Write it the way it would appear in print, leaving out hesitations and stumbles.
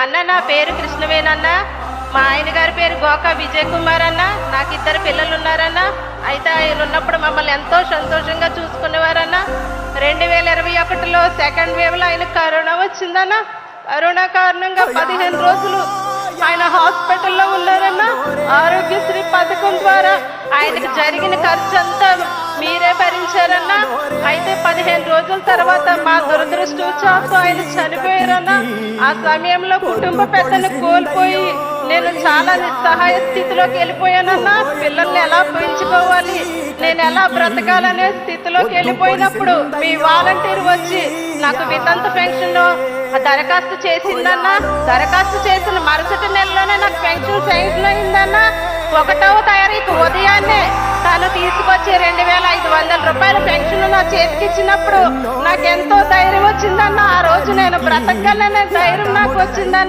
అన్న నా పేరు కృష్ణవేనన్న. మా ఆయన గారి పేరు గోకా విజయ్ కుమార్ అన్న. నాకు 2 పిల్లలు ఉన్నారన్న. అయితే ఆయన ఉన్నప్పుడు మమ్మల్ని ఎంతో సంతోషంగా చూసుకునేవారన్న. 2021లో సెకండ్ వేవ్లో ఆయన కరోనా వచ్చిందన్న. కరోనా కారణంగా 15 రోజులు ఆయన హాస్పిటల్లో ఉన్నారన్న. ఆరోగ్యశ్రీ పథకం ద్వారా ఆయనకు జరిగిన ఖర్చు అంతా మీరే భరించారన్న. అయితే 15 రోజుల తర్వాత మా దురదృష్టవశాత్తు ఆయన చనిపోయారన్న. ఆ సమయంలో కుటుంబ పెద్దను కోల్పోయి నేను చాలా నిస్సహాయ స్థితిలోకి వెళ్ళిపోయానన్నా. పిల్లల్ని ఎలా పెంచుకోవాలి, నేను ఎలా బ్రతకాలనే స్థితిలోకి వెళ్ళిపోయినప్పుడు మీ వాలంటీర్ వచ్చి నాకు వితంత పెన్షన్ దరఖాస్తు చేసిందన్నా. దరఖాస్తు చేసిన మరుసటి నెలలోనే నాకు పెన్షన్ శాంక్షన్ అయిందన్నా. 1వ తారీఖు ఉదయాన్నే తను తీసుకొచ్చి 2500 రూపాయల పెన్షన్ నా చేతికి ఇచ్చినప్పుడు నాకెంతో ధైర్యం వచ్చిందన్న. ఆ రోజు నేను బ్రతకగలనే ధైర్యం నాకు వచ్చిందన్న.